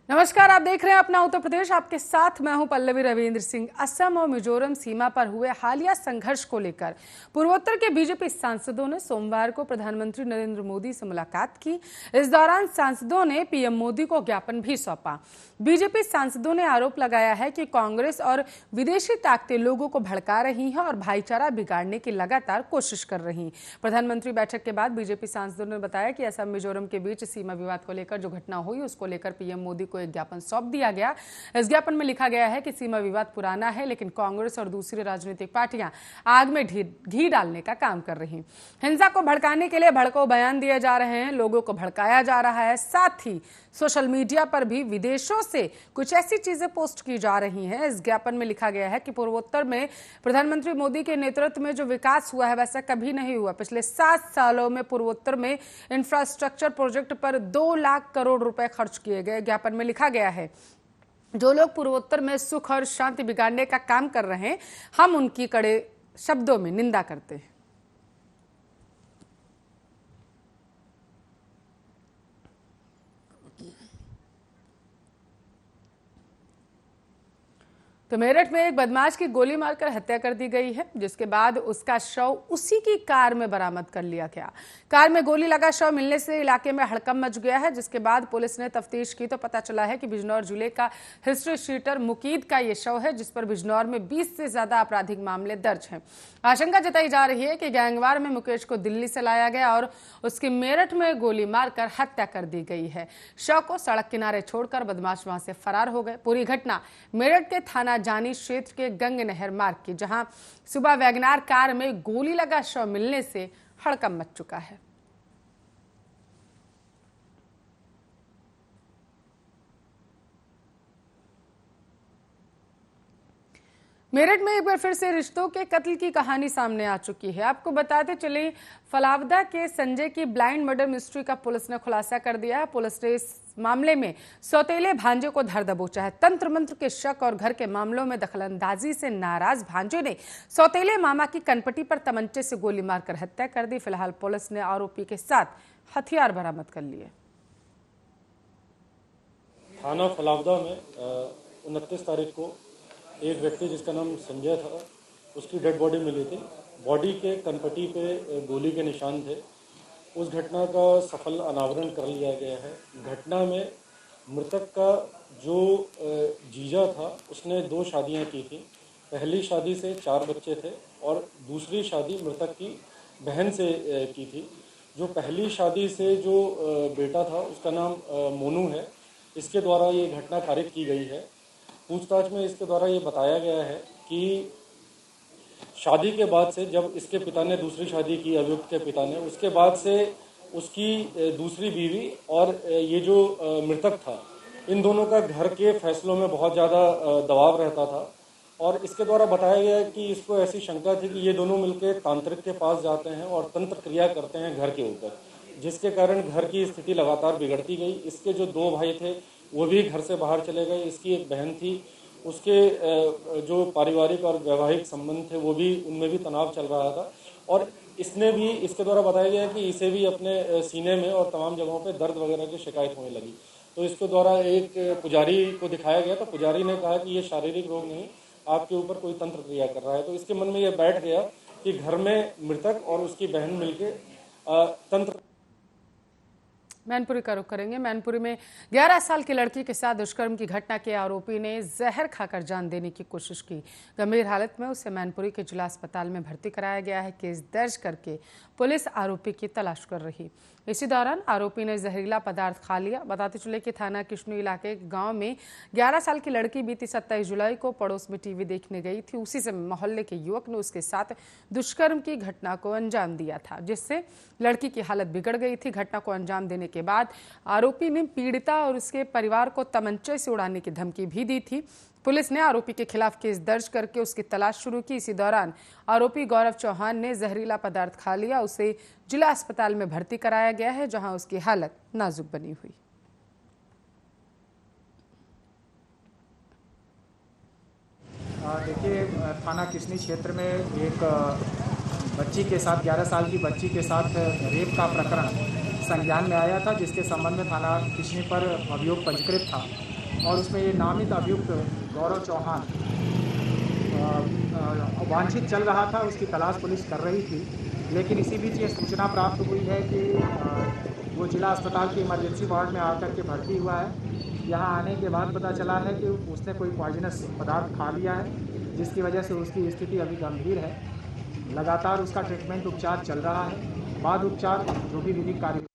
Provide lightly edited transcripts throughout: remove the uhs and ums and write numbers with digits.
नमस्कार, आप देख रहे हैं अपना उत्तर प्रदेश। आपके साथ मैं हूं पल्लवी रविंद्र सिंह। असम और मिजोरम सीमा पर हुए हालिया संघर्ष को लेकर पूर्वोत्तर के बीजेपी सांसदों ने सोमवार को प्रधानमंत्री नरेंद्र मोदी से मुलाकात की। इस दौरान सांसदों ने पीएम मोदी को ज्ञापन भी सौंपा। बीजेपी सांसदों ने आरोप लगाया है कि कांग्रेस और विदेशी ताकतें लोगों को भड़का रही हैं और भाईचारा बिगाड़ने की लगातार कोशिश कर रही। प्रधानमंत्री बैठक के बाद बीजेपी सांसदों ने बताया कि असम मिजोरम के बीच सीमा विवाद को लेकर जो घटना हुई उसको लेकर पीएम मोदी को एक ज्ञापन सौंप दिया गया। इस ज्ञापन में लिखा गया है कि सीमा विवाद पुराना है, लेकिन कांग्रेस और दूसरी राजनीतिक पार्टियां आग में घी डालने का काम कर रही। हिंसा को भड़काने के लिए भड़काऊ बयान दिए जा रहे हैं, लोगों को भड़काया जा रहा है। साथ ही सोशल मीडिया पर भी विदेशों से कुछ ऐसी चीजें पोस्ट की जा रही हैं। इस ज्ञापन में लिखा गया है कि पूर्वोत्तर में प्रधानमंत्री मोदी के नेतृत्व में जो विकास हुआ है वैसा कभी नहीं हुआ। पिछले 7 सालों में पूर्वोत्तर में इंफ्रास्ट्रक्चर प्रोजेक्ट पर 2 लाख करोड़ रुपए खर्च किए गए। ज्ञापन में लिखा गया है, जो लोग पूर्वोत्तर में सुख और शांति बिगाड़ने का काम कर रहे हैं, हम उनकी कड़े शब्दों में निंदा करते हैं। तो मेरठ में एक बदमाश की गोली मारकर हत्या कर दी गई है, जिसके बाद उसका शव उसी की कार में बरामद कर लिया गया। कार में गोली लगा शव मिलने से इलाके में हड़कंप मच गया है, जिसके बाद पुलिस ने तफ्तीश की तो पता चला है कि बिजनौर जिले का हिस्ट्री शीटर मुकीद का ये शव है, जिस पर बिजनौर में 20 से ज्यादा आपराधिक मामले दर्ज हैं। आशंका जताई जा रही है कि गैंगवार में मुकेश को दिल्ली से लाया गया और उसकी मेरठ में गोली मारकर हत्या कर दी गई है। शव को सड़क किनारे छोड़कर बदमाश वहां से फरार हो गए। पूरी घटना मेरठ के थाना जानी क्षेत्र के गंग नहर मार्ग की, जहां सुबह वैगनार कार में गोली लगा शव मिलने से हड़कंप मच चुका है। मेरठ में एक बार फिर से रिश्तों के कत्ल की कहानी सामने आ चुकी है। आपको बताते चले, फलावदा के संजय की ब्लाइंड मर्डर मिस्ट्री का पुलिस ने खुलासा कर दिया है। पुलिस ने इस मामले में सौतेले भांजे को धर दबोचा है। तंत्र मंत्र के शक और घर के मामलों में दखलंदाजी से नाराज भांजे ने सौतेले मामा की कनपटी पर तमंचे से गोली मारकर हत्या कर दी। फिलहाल पुलिस ने आरोपी के साथ हथियार बरामद कर लिए। थाना फलावदा में 29 तारीख को एक व्यक्ति जिसका नाम संजय था, उसकी डेड बॉडी मिली थी। बॉडी के कनपटी पे गोली के निशान थे। उस घटना का सफल अनावरण कर लिया गया है। घटना में मृतक का जो जीजा था, उसने 2 शादियां की थी। पहली शादी से 4 बच्चे थे और दूसरी शादी मृतक की बहन से की थी। जो पहली शादी से जो बेटा था, उसका नाम मोनू है। इसके द्वारा ये घटना कारित की गई है। पूछताछ में इसके द्वारा ये बताया गया है कि शादी के बाद से, जब इसके पिता ने दूसरी शादी की, अभियुक्त के पिता ने, उसके बाद से उसकी दूसरी बीवी और ये जो मृतक था, इन दोनों का घर के फैसलों में बहुत ज़्यादा दबाव रहता था। और इसके द्वारा बताया गया है कि इसको ऐसी शंका थी कि ये दोनों मिलकर तांत्रिक के पास जाते हैं और तंत्र क्रिया करते हैं घर के ऊपर, जिसके कारण घर की स्थिति लगातार बिगड़ती गई। इसके जो 2 भाई थे वो भी घर से बाहर चले गए। इसकी एक बहन थी, उसके जो पारिवारिक और वैवाहिक संबंध थे वो भी, उनमें भी तनाव चल रहा था। और इसने भी, इसके द्वारा बताया गया कि इसे भी अपने सीने में और तमाम जगहों पे दर्द वगैरह की शिकायत होने लगी। तो इसके द्वारा एक पुजारी को दिखाया गया, तो पुजारी ने कहा कि ये शारीरिक रोग नहीं, आपके ऊपर कोई तंत्र क्रिया कर रहा है। तो इसके मन में ये बैठ गया कि घर में मृतक और उसकी बहन मिलके तंत्र। मैनपुरी का रुख करेंगे। मैनपुरी में 11 साल की लड़की के साथ दुष्कर्म की घटना के आरोपी ने जहर खाकर जान देने की कोशिश की। गंभीर हालत में उसे मैनपुरी के जिला अस्पताल में भर्ती कराया गया है। केस दर्ज करके पुलिस आरोपी की तलाश कर रही। इसी दौरान आरोपी ने जहरीला पदार्थ खा लिया। बताते चले कि थाना किशनु इलाके के गांव में 11 साल की लड़की बीती 27 जुलाई को पड़ोस में टीवी देखने गई थी। उसी समय मोहल्ले के युवक ने उसके साथ दुष्कर्म की घटना को अंजाम दिया था, जिससे लड़की की हालत बिगड़ गई थी। घटना को अंजाम देने के बाद आरोपी ने पीड़िता और उसके परिवार को तमंचे से उड़ाने की धमकी भी दी थी। पुलिस ने आरोपी के खिलाफ केस दर्ज करके उसकी तलाश शुरू की। इसी दौरान आरोपी गौरव चौहान ने जहरीला पदार्थ खा लिया। उसे जिला अस्पताल में भर्ती कराया गया है, जहां उसकी हालत नाजुक बनी हुई। देखिए, थाना किशनी क्षेत्र में एक बच्ची के साथ, 11 साल की बच्ची के साथ रेप का प्रकरण संज्ञान में आया था, जिसके संबंध में थाना किशनी पर अभियोग पंजीकृत था। और उसमें ये नामित अभियुक्त गौरव चौहान वांछित चल रहा था, उसकी तलाश पुलिस कर रही थी। लेकिन इसी बीच ये सूचना प्राप्त हुई है कि वो जिला अस्पताल के इमरजेंसी वार्ड में आकर के भर्ती हुआ है। यहाँ आने के बाद पता चला है कि उसने कोई पॉइजनस पदार्थ खा लिया है, जिसकी वजह से उसकी स्थिति अभी गंभीर है। लगातार उसका ट्रीटमेंट उपचार चल रहा है। बाद उपचार जो भी विधिक कार्य।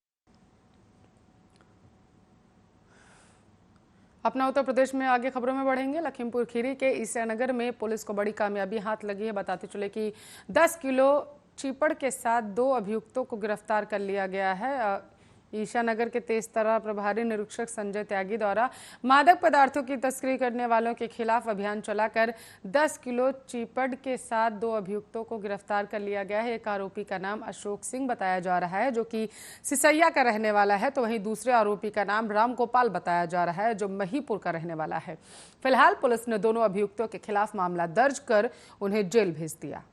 अपना उत्तर प्रदेश में आगे खबरों में बढ़ेंगे। लखीमपुर खीरी के ईसानगर में पुलिस को बड़ी कामयाबी हाथ लगी है। बताते चले कि 10 किलो चीपड़ के साथ 2 अभियुक्तों को गिरफ्तार कर लिया गया है। ईसानगर के तेजतरा प्रभारी निरीक्षक संजय त्यागी द्वारा मादक पदार्थों की तस्करी करने वालों के खिलाफ अभियान चलाकर 10 किलो चीपड़ के साथ 2 अभियुक्तों को गिरफ्तार कर लिया गया है। एक आरोपी का नाम अशोक सिंह बताया जा रहा है, जो कि सिसैया का रहने वाला है, तो वहीं दूसरे आरोपी का नाम राम गोपाल बताया जा रहा है, जो महीपुर का रहने वाला है। फिलहाल पुलिस ने दोनों अभियुक्तों के खिलाफ मामला दर्ज कर उन्हें जेल भेज दिया।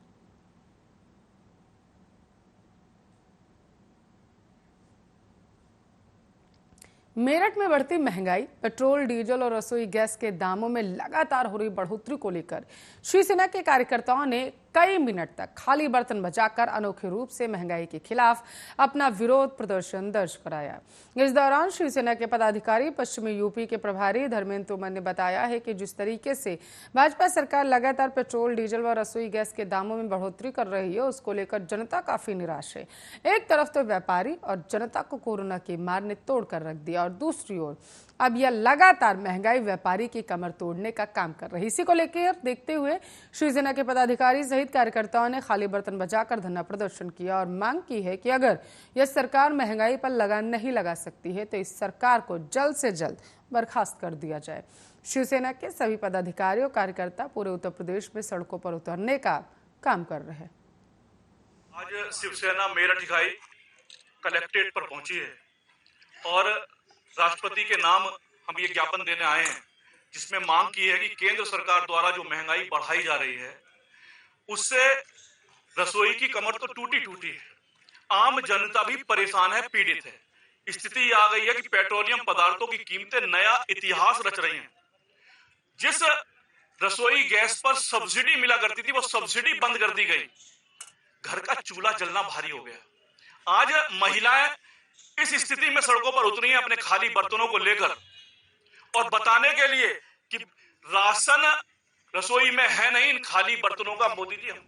मेरठ में बढ़ती महंगाई, पेट्रोल, डीजल और रसोई गैस के दामों में लगातार हो रही बढ़ोतरी को लेकर शिवसेना के कार्यकर्ताओं ने कई मिनट तक खाली बर्तन बजाकर अनोखे रूप से महंगाई के खिलाफ अपना विरोध प्रदर्शन दर्ज कराया। इस दौरान शिवसेना के पदाधिकारी पश्चिमी यूपी के प्रभारी धर्मेंद्र तोमर ने बताया है कि जिस तरीके से भाजपा सरकार लगातार पेट्रोल, डीजल व रसोई गैस के दामों में बढ़ोतरी कर रही है, उसको लेकर जनता काफी निराश है। एक तरफ तो व्यापारी और जनता को कोरोना की मार ने तोड़ कर रख दिया और दूसरी ओर अब यह लगातार महंगाई व्यापारी की कमर तोड़ने का काम कर रही। इसी को लेकर देखते हुए शिवसेना के पदाधिकारी सहित कार्यकर्ताओं ने खाली बर्तन बजाकर धरना प्रदर्शन किया और मांग की है कि अगर यह सरकार महंगाई पर लगाम नहीं लगा सकती है तो इस सरकार को जल्द से जल्द बर्खास्त कर दिया जाए। शिवसेना के सभी पदाधिकारी और कार्यकर्ता पूरे उत्तर प्रदेश में सड़कों पर उतरने का काम कर रहे हैं। आज शिवसेना मेरठ इकाई कलेक्ट्रेट पर पहुंची है और राष्ट्रपति के नाम हम ये ज्ञापन देने आए हैं, जिसमें मांग की है कि केंद्र सरकार द्वारा जो महंगाई बढ़ाई जा रही है उससे रसोई की कमर तो टूटी है, आम जनता भी परेशान है, पीड़ित है। स्थिति आ गई है कि पेट्रोलियम पदार्थों की कीमतें नया इतिहास रच रही हैं। जिस रसोई गैस पर सब्सिडी मिला करती थी वो सब्सिडी बंद कर दी गई। घर का चूल्हा जलना भारी हो गया। आज महिलाएं इस स्थिति में सड़कों पर उतरी हैं अपने खाली बर्तनों को लेकर और बताने के लिए कि राशन रसोई में है नहीं, इन खाली बर्तनों का मोदी जी हम।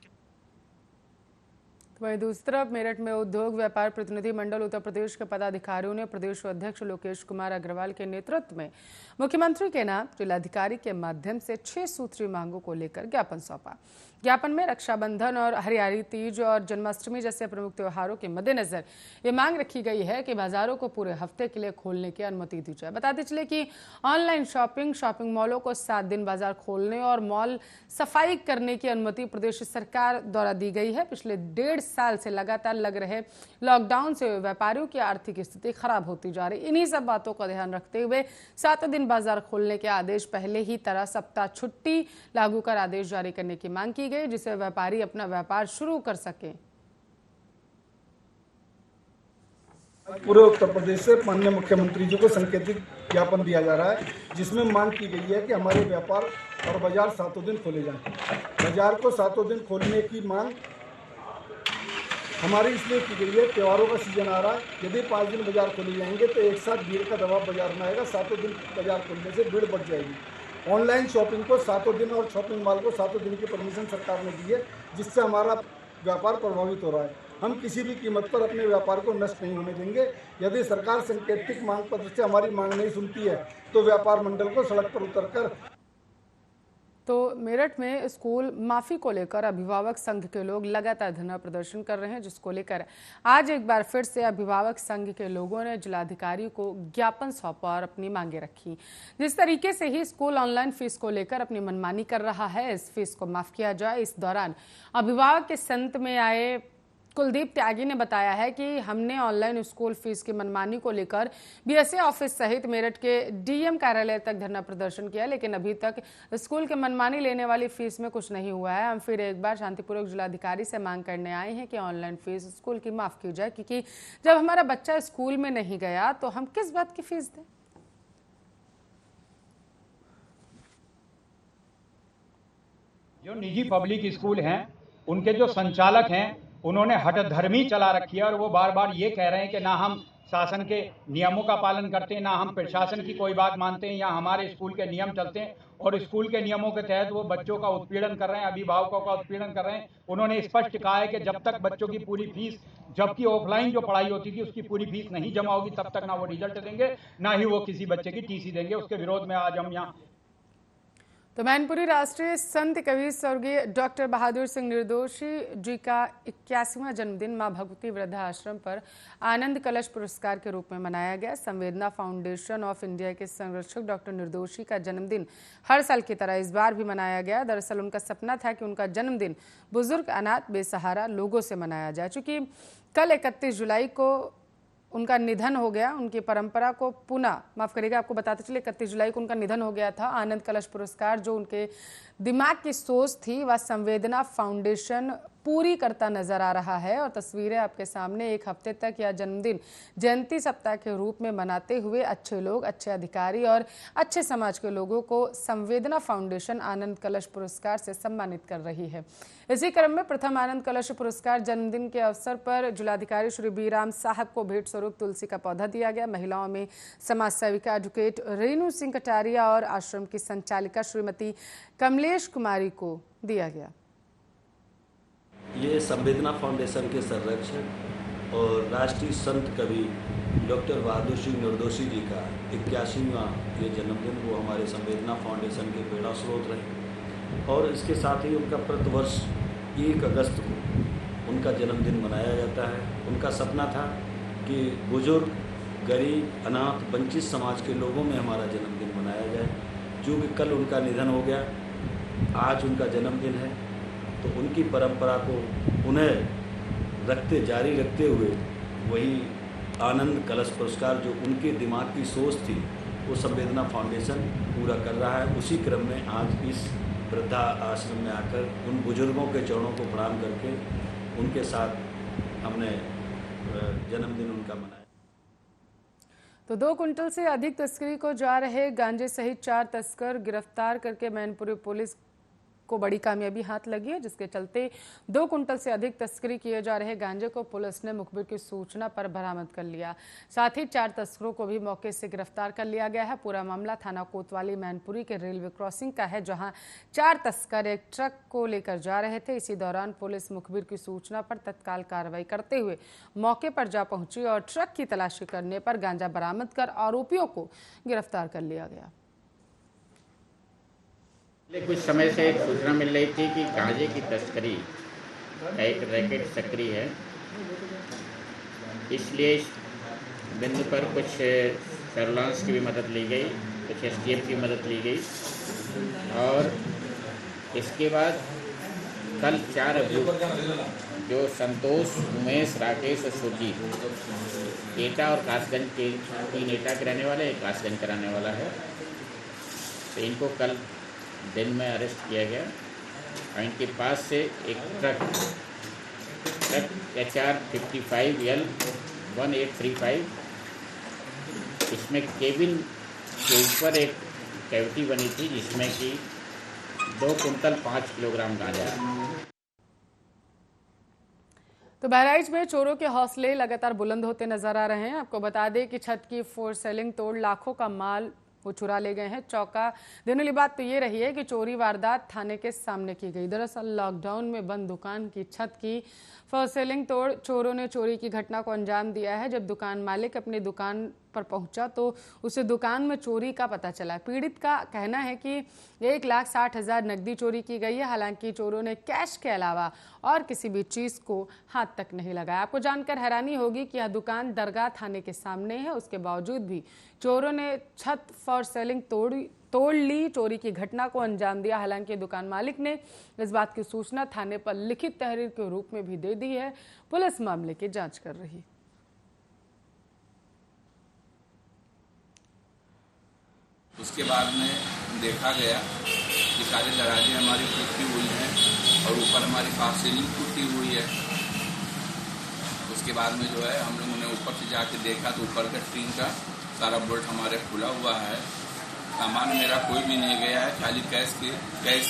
वहीं दूसरी तरफ मेरठ में उद्योग व्यापार प्रतिनिधि मंडल उत्तर प्रदेश के पदाधिकारियों ने प्रदेश अध्यक्ष लोकेश कुमार अग्रवाल के नेतृत्व में मुख्यमंत्री के नाम जिलाधिकारी के माध्यम से 6 सूत्रीय मांगों को लेकर ज्ञापन सौंपा। ज्ञापन में रक्षाबंधन और हरियाली तीज और जन्माष्टमी जैसे प्रमुख त्योहारों के मद्देनजर ये मांग रखी गई है कि बाजारों को पूरे हफ्ते के लिए खोलने की अनुमति दी जाए। बताते चले कि ऑनलाइन शॉपिंग मॉलों को 7 दिन बाजार खोलने और मॉल सफाई करने की अनुमति प्रदेश सरकार द्वारा दी गई है। पिछले 1.5 साल से लगातार लग रहे लॉकडाउन से व्यापारियों की आर्थिक स्थिति खराब होती जा रही। इन्हीं सब बातों का ध्यान रखते हुए 7 दिन बाजार खोलने के आदेश पहले ही तरह सप्ताह छुट्टी लागू कर आदेश जारी करने की मांग की गई, जिससे व्यापारी अपना व्यापार शुरू कर सके। पूरे उत्तर प्रदेश से माननीय मुख्यमंत्री जी को संकेतित ज्ञापन दिया जा रहा है, जिसमें मांग की गई है कि हमारे व्यापार और बाजार 7 दिन खोले जाएं। बाजार को 7 दिन खोलने की मांग हमारी इसलिए की गई है, त्योहारों का सीजन आ रहा है। यदि 5 दिन बाजार खोले जाएंगे तो एक साथ भीड़ का दबाव बाजार में आएगा। 7 दिन बाजार खोलने से भीड़ बढ़ जाएगी। ऑनलाइन शॉपिंग को 7 दिन और शॉपिंग मॉल को 7 दिन की परमिशन सरकार ने दी है, जिससे हमारा व्यापार प्रभावित हो रहा है। हम किसी भी कीमत पर अपने व्यापार को नष्ट नहीं होने देंगे। यदि सरकार सांकेतिक मांग पत्र से हमारी मांग नहीं सुनती है तो व्यापार मंडल को सड़क पर उतरकर। तो मेरठ में स्कूल माफी को लेकर अभिभावक संघ के लोग लगातार धरना प्रदर्शन कर रहे हैं, जिसको लेकर आज एक बार फिर से अभिभावक संघ के लोगों ने जिलाधिकारी को ज्ञापन सौंपा और अपनी मांगे रखी। जिस तरीके से ही स्कूल ऑनलाइन फीस को लेकर अपनी मनमानी कर रहा है, इस फीस को माफ किया जाए। इस दौरान अभिभावक के संत में आए कुलदीप त्यागी ने बताया है कि हमने ऑनलाइन स्कूल फीस की मनमानी को लेकर बीएसए ऑफिस सहित मेरठ के डीएम कार्यालय तक धरना प्रदर्शन किया, लेकिन अभी तक स्कूल के मनमानी लेने वाली फीस में कुछ नहीं हुआ है। हम फिर एक बार शांतिपूर्वक जिलाधिकारी से मांग करने आए हैं कि ऑनलाइन फीस स्कूल की माफ की जाए, क्योंकि जब हमारा बच्चा स्कूल में नहीं गया तो हम किस बात की फीस दें। जो निजी पब्लिक स्कूल हैं उनके जो संचालक हैं उन्होंने हठधर्मी चला रखी है और वो बार बार ये कह रहे हैं कि ना हम शासन के नियमों का पालन करते हैं, ना हम प्रशासन की कोई बात मानते हैं, या हमारे स्कूल के नियम चलते हैं और स्कूल के नियमों के तहत वो बच्चों का उत्पीड़न कर रहे हैं, अभिभावकों का उत्पीड़न कर रहे हैं। उन्होंने स्पष्ट कहा है कि जब तक बच्चों की पूरी फीस, जबकि ऑफलाइन जो पढ़ाई होती थी उसकी पूरी फीस नहीं जमा होगी तब तक ना वो रिजल्ट देंगे, ना ही वो किसी बच्चे की टीसी देंगे। उसके विरोध में आज हम यहाँ। तो मैनपुरी राष्ट्रीय संत कवि स्वर्गीय डॉक्टर बहादुर सिंह निर्दोशी जी का 81वां जन्मदिन मां भगवती वृद्धाश्रम पर आनंद कलश पुरस्कार के रूप में मनाया गया। संवेदना फाउंडेशन ऑफ इंडिया के संरक्षक डॉक्टर निर्दोशी का जन्मदिन हर साल की तरह इस बार भी मनाया गया। दरअसल उनका सपना था कि उनका जन्मदिन बुजुर्ग, अनाथ, बेसहारा लोगों से मनाया जाए। चूंकि कल 31 जुलाई को उनका निधन हो गया, उनकी परंपरा को पुनः, माफ करिएगा, आपको बताते चले 31 जुलाई को उनका निधन हो गया था। आनंद कलश पुरस्कार जो उनके दिमाग की सोच थी वह संवेदना फाउंडेशन पूरी करता नजर आ रहा है। और तस्वीरें आपके सामने। एक हफ्ते तक यह जन्मदिन जयंती सप्ताह के रूप में मनाते हुए अच्छे लोग, अच्छे अधिकारी और अच्छे समाज के लोगों को संवेदना फाउंडेशन आनंद कलश पुरस्कार से सम्मानित कर रही है। इसी क्रम में प्रथम आनंद कलश पुरस्कार जन्मदिन के अवसर पर जिलाधिकारी श्री बी राम साहब को भेंट स्वरूप तुलसी का पौधा दिया गया। महिलाओं में समाज सेविका एडवोकेट रेणु सिंह कटारिया और आश्रम की संचालिका श्रीमती कमलेश कुमारी को दिया गया। ये संवेदना फाउंडेशन के संरक्षक और राष्ट्रीय संत कवि डॉक्टर बहादुर सिंह निर्दोशी जी का 81वां ये जन्मदिन वो हमारे संवेदना फाउंडेशन के प्रेरणा स्रोत रहे। और इसके साथ ही उनका प्रतिवर्ष 1 अगस्त को उनका जन्मदिन मनाया जाता है। उनका सपना था कि बुजुर्ग, गरीब, अनाथ, वंचित समाज के लोगों में हमारा जन्मदिन मनाया जाए। जो कि कल उनका निधन हो गया, आज उनका जन्मदिन है, तो उनकी परंपरा को उन्हें जारी रखते हुए वही आनंद कलश पुरस्कार जो उनके दिमाग की सोच थी वो संवेदना फाउंडेशन पूरा कर रहा है। उसी क्रम में आज इस वृद्धा आश्रम में आकर उन बुजुर्गों के चरणों को प्रणाम करके उनके साथ हमने जन्मदिन उनका मनाया। तो 2 कुंटल से अधिक तस्करी को जा रहे गांजे सहित 4 तस्कर गिरफ्तार करके मैनपुरी पुलिस को बड़ी कामयाबी हाथ लगी है, जिसके चलते 2 कुंटल से अधिक तस्करी किए जा रहे गांजे को पुलिस ने मुखबिर की सूचना पर बरामद कर लिया। साथ ही 4 तस्करों को भी मौके से गिरफ्तार कर लिया गया है। पूरा मामला थाना कोतवाली मैनपुरी के रेलवे क्रॉसिंग का है, जहां 4 तस्कर एक ट्रक को लेकर जा रहे थे। इसी दौरान पुलिस मुखबिर की सूचना पर तत्काल कार्रवाई करते हुए मौके पर जा पहुंची और ट्रक की तलाशी करने पर गांजा बरामद कर आरोपियों को गिरफ्तार कर लिया गया। कुछ समय से एक सूचना मिल रही थी कि गांजे की तस्करी का एक रैकेट सक्रिय है, इसलिए इस बिंदु पर कुछ सर्विलांस की भी मदद ली गई, कुछ एसटीएफ की मदद ली गई। और इसके बाद कल 4 अभियुक्त जो संतोष, उमेश, राकेश और सुरजीत एटा और कासगंज के 3 एटा के रहने वाले, एक कासगंज का रहने वाला है, तो इनको कल दिन में अरेस्ट किया गया। और इनके पास से एक ट्रक HR 55L 1835, इसमें केबिन के ऊपर एक कैविटी बनी थी जिसमें कि 2 कुंटल 5 किलोग्राम गांजा। तो बहराइच में चोरों के हौसले लगातार बुलंद होते नजर आ रहे हैं। आपको बता दें कि छत की फोर सेलिंग तोड़ लाखों का माल वो चुरा ले गए हैं। चौंका देने वाली बात तो ये रही है कि चोरी वारदात थाने के सामने की गई। दरअसल लॉकडाउन में बंद दुकान की छत की फॉर सेलिंग तोड़ चोरों ने चोरी की घटना को अंजाम दिया है। जब दुकान मालिक अपनी दुकान पर पहुंचा तो उसे दुकान में चोरी का पता चला। पीड़ित का कहना है कि 1,60,000 नकदी चोरी की गई है। हालांकि चोरों ने कैश के अलावा और किसी भी चीज को हाथ तक नहीं लगाया। आपको जानकर हैरानी होगी कि यह दुकान दरगाह थाने के सामने है, उसके बावजूद भी चोरों ने छत फॉर सेलिंग तोड़ ली, चोरी की घटना को अंजाम दिया। हालांकि दुकान मालिक ने इस बात की सूचना थाने पर लिखित तहरीर के रूप में भी दे दी है। पुलिस मामले की जांच कर रही। उसके बाद में देखा गया कि सारे दराजें हमारी टूटी हुई हैं और ऊपर हमारी फॉर सेलिंग टूटी हुई है। उसके बाद में जो है हम लोगों ने ऊपर से जाके देखा तो ऊपर का टीन का सारा बोल्ट हमारे खुला हुआ है सामान मेरा कोई भी नहीं गया है, खाली कैश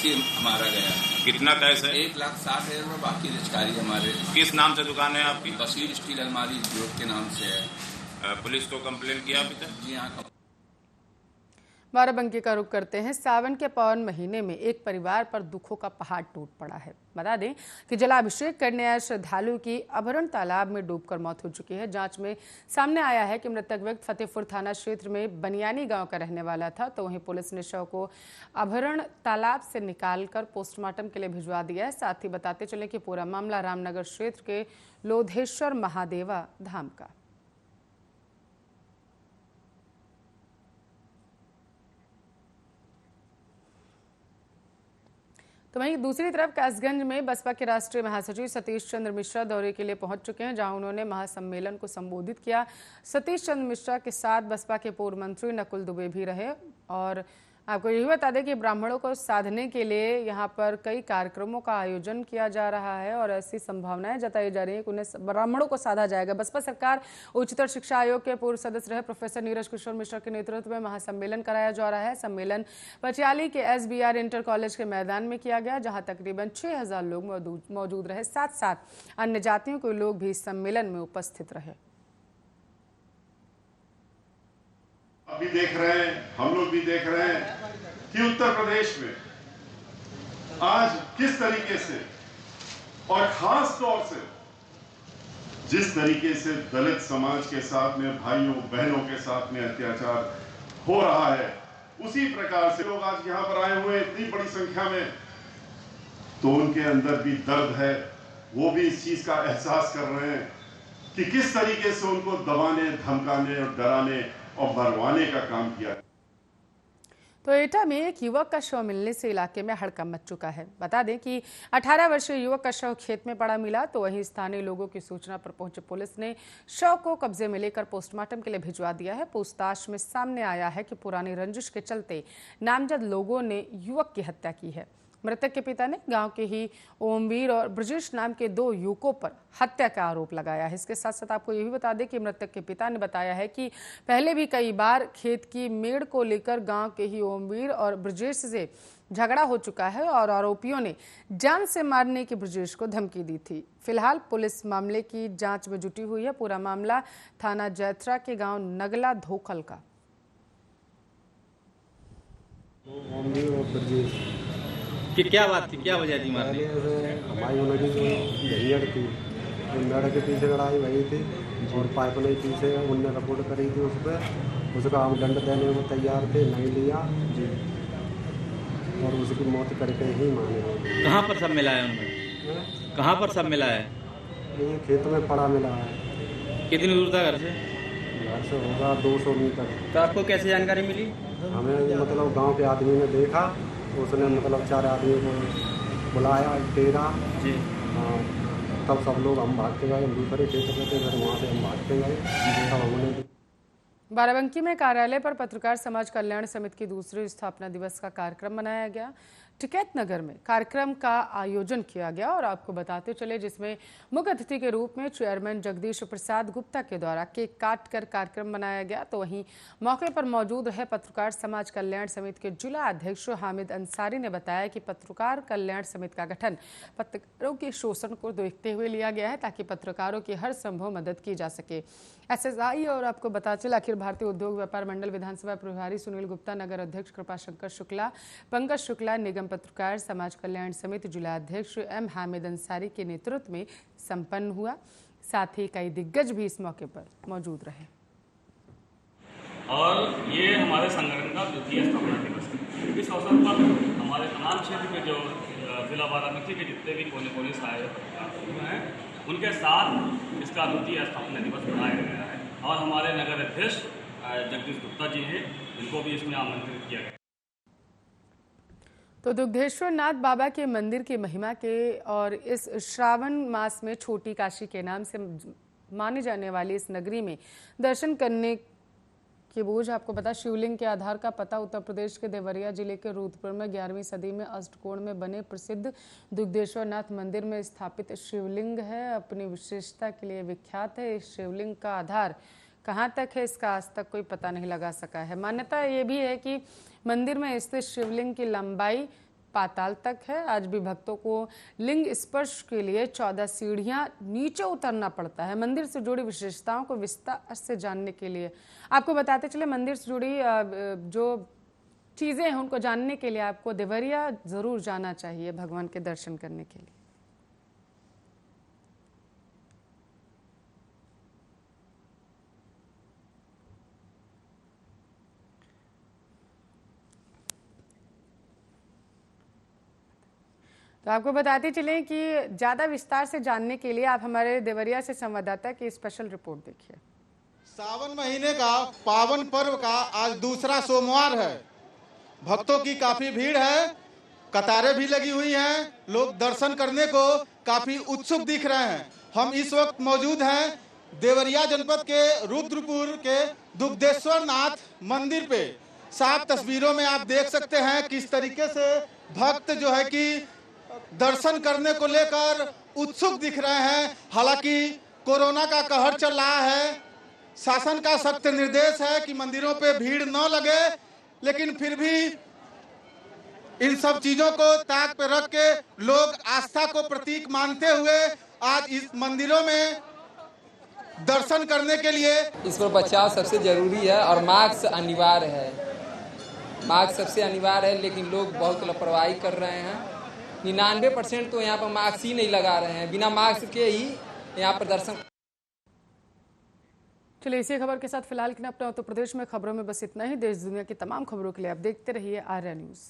ही हमारा गया। कितना कैश है? 1,60,000 रुपये, बाकी रिचकारी हमारे। किस नाम से दुकान है आपकी? बशीर स्टील अलमारी उद्योग के नाम से है। पुलिस को कंप्लेन किया अभी तक? जी हाँ। बाराबंकी का रुख करते हैं। सावन के पावन महीने में एक परिवार पर दुखों का पहाड़ टूट पड़ा है। बता दें कि जलाभिषेक करने आए श्रद्धालु की अभरण तालाब में डूबकर मौत हो चुकी है। जांच में सामने आया है कि मृतक व्यक्ति फतेहपुर थाना क्षेत्र में बनियानी गांव का रहने वाला था। तो वहीं पुलिस ने शव को अभरण तालाब से निकालकर पोस्टमार्टम के लिए भिजवा दिया है। साथ ही बताते चले कि पूरा मामला रामनगर क्षेत्र के लोधेश्वर महादेवा धाम का। तो वहीं दूसरी तरफ कासगंज में बसपा के राष्ट्रीय महासचिव सतीश चंद्र मिश्रा दौरे के लिए पहुंच चुके हैं, जहां उन्होंने महासम्मेलन को संबोधित किया। सतीश चंद्र मिश्रा के साथ बसपा के पूर्व मंत्री नकुल दुबे भी रहे। और आपको यही बता दें कि ब्राह्मणों को साधने के लिए यहां पर कई कार्यक्रमों का आयोजन किया जा रहा है और ऐसी संभावनाएं जताई जा रही है कि उन्हें ब्राह्मणों को साधा जाएगा। बसपा सरकार उच्चतर शिक्षा आयोग के पूर्व सदस्य रहे प्रोफेसर नीरज किशोर मिश्रा के नेतृत्व में महासम्मेलन कराया जा रहा है। सम्मेलन पटियाली के SBR इंटर कॉलेज के मैदान में किया गया, जहां तकरीबन 6,000 लोग मौजूद रहे। साथ साथ अन्य जातियों के लोग भी इस सम्मेलन में उपस्थित रहे। अभी देख रहे हैं, हम लोग भी देख रहे हैं कि उत्तर प्रदेश में आज किस तरीके से और खास तौर से जिस तरीके से दलित समाज के साथ में भाइयों बहनों के साथ में अत्याचार हो रहा है, उसी प्रकार से लोग आज यहां पर आए हुए इतनी बड़ी संख्या में, तो उनके अंदर भी दर्द है। वो भी इस चीज का एहसास कर रहे हैं कि किस तरीके से उनको दबाने, धमकाने और डराने और मरवाने का काम किया। तो एटा में एक युवक का शव मिलने से इलाके में हड़कंप मच चुका है। बता दें कि 18 वर्षीय युवक का शव खेत में पड़ा मिला। तो वहीं स्थानीय लोगों की सूचना पर पहुंचे पुलिस ने शव को कब्जे में लेकर पोस्टमार्टम के लिए भिजवा दिया है। पूछताछ में सामने आया है कि पुरानी रंजिश के चलते नामजद लोगों ने युवक की हत्या की है। मृतक के पिता ने गांव के ही ओमवीर और ब्रजेश नाम के 2 युवकों पर हत्या का आरोप लगाया है। इसके साथ साथ आपको यह भी बता दें कि मृतक के पिता ने बताया है कि पहले भी कई बार खेत की मेड़ को लेकर गांव के ही ओमवीर और ब्रजेश से झगड़ा हो चुका है और आरोपियों ने जान से मारने की ब्रजेश को धमकी दी थी। फिलहाल पुलिस मामले की जांच में जुटी हुई है। पूरा मामला थाना जैत्रा के गाँव नगला धोखल का। कि क्या बात थी, क्या वजह थी मारने? हमारी उन्होंने जो झंझट थी, मेड़ के पीछे लड़ाई भई थी और पाइप नहीं पीछे उनने रिपोर्ट करी थी उस पर। उसका हम दंड देने को तैयार थे, नहीं लिया जी, और उसकी मौत करके ही माने। कहाँ पर सब मिला है उनमें? कहाँ पर सब मिला है? ये खेत में पड़ा मिला है। कितनी दूर था घर से? घर से होगा 200 मीटर। तो आपको कैसे जानकारी मिली? हमें मतलब गाँव के आदमी ने देखा, उसने मतलब 4 आदमी को बुलाया, डेरा जी। तब सब लोग हम भाग के गए, दूसरे खेत में थे, फिर वहाँ से हम भाग के गए। तब हमने बाराबंकी में कार्यालय पर पत्रकार समाज कल्याण समिति की दूसरी स्थापना दिवस का कार्यक्रम मनाया गया। टिकैत नगर में कार्यक्रम का आयोजन किया गया और आपको बताते चले, जिसमें मुख्य अतिथि के रूप में चेयरमैन जगदीश प्रसाद गुप्ता के द्वारा केक काट कर कार्यक्रम मनाया गया। तो वहीं मौके पर मौजूद रहे पत्रकार समाज कल्याण समिति के जिला अध्यक्ष हामिद अंसारी ने बताया कि पत्रकार कल्याण समिति का गठन पत्रकारों के शोषण को देखते हुए लिया गया है, ताकि पत्रकारों की हर संभव मदद की जा सके। SSI और आपको बता चला अखिल भारतीय उद्योग व्यापार मंडल विधानसभा प्रभारी सुनील गुप्ता, नगर अध्यक्ष कृपाशंकर शुक्ला, पंकज शुक्ला, निगम पत्रकार समाज कल्याण समिति जिला अध्यक्ष M हामिद अंसारी के नेतृत्व में संपन्न हुआ। साथ ही कई दिग्गज भी इस मौके पर मौजूद रहे। और ये हमारे संगठन का द्वितीय स्थापना दिवस है। इस अवसर पर हमारे तमाम क्षेत्र के जो जिला बाराबंकी के जितने भी कोने कोने से आए पत्रकार हैं, उनके साथ इसका द्वितीय स्थापना दिवस मनाया गया है। और हमारे नगर अध्यक्ष जगदीश गुप्ता जी हैं, इनको भी इसमें आमंत्रित किया गया। तो दुग्धेश्वर नाथ बाबा के मंदिर की महिमा के और इस श्रावण मास में छोटी काशी के नाम से मानी जाने वाली इस नगरी में दर्शन करने के बोझ आपको पता, शिवलिंग के आधार का पता उत्तर प्रदेश के देवरिया जिले के रूदपुर में 11वीं सदी में अष्टकोण में बने प्रसिद्ध दुग्धेश्वर नाथ मंदिर में स्थापित शिवलिंग है। अपनी विशेषता के लिए विख्यात है। इस शिवलिंग का आधार कहाँ तक है इसका आज तक कोई पता नहीं लगा सका है। मान्यता ये भी है कि मंदिर में स्थित शिवलिंग की लंबाई पाताल तक है। आज भी भक्तों को लिंग स्पर्श के लिए 14 सीढ़ियां नीचे उतरना पड़ता है। मंदिर से जुड़ी विशेषताओं को विस्तार से जानने के लिए आपको बताते चले, मंदिर से जुड़ी जो चीज़ें हैं उनको जानने के लिए आपको देवरिया ज़रूर जाना चाहिए भगवान के दर्शन करने के लिए। तो आपको बताते चलें कि ज़्यादा विस्तार से जानने के लिए आप हमारे देवरिया से संवाददाता की स्पेशल रिपोर्ट देखिए। सावन महीने का पावन पर्व का आज दूसरा सोमवार है। भक्तों की काफी भीड़ है, कतारें भी लगी हुई हैं, लोग दर्शन करने को काफी उत्सुक दिख रहे हैं। हम इस वक्त मौजूद हैं देवरिया जनपद के रुद्रपुर के दुग्धेश्वर नाथ मंदिर पे। साफ तस्वीरों में आप देख सकते हैं किस तरीके से भक्त जो है कि दर्शन करने को लेकर उत्सुक दिख रहे हैं। हालांकि कोरोना का कहर चल रहा है, शासन का सख्त निर्देश है कि मंदिरों पे भीड़ न लगे, लेकिन फिर भी इन सब चीजों को ताक पे रख के लोग आस्था को प्रतीक मानते हुए आज इस मंदिरों में दर्शन करने के लिए। इस पर बचाव सबसे जरूरी है और मास्क अनिवार्य है। मास्क सबसे अनिवार्य है, लेकिन लोग बहुत लापरवाही कर रहे हैं। 99% तो यहाँ पर मास्क ही नहीं लगा रहे हैं, बिना मास्क के ही यहाँ पर दर्शन। चलिए इसी खबर के साथ फिलहाल के लिए अपने उत्तर प्रदेश में खबरों में बस इतना ही। देश दुनिया की तमाम खबरों के लिए आप देखते रहिए आर्या न्यूज़।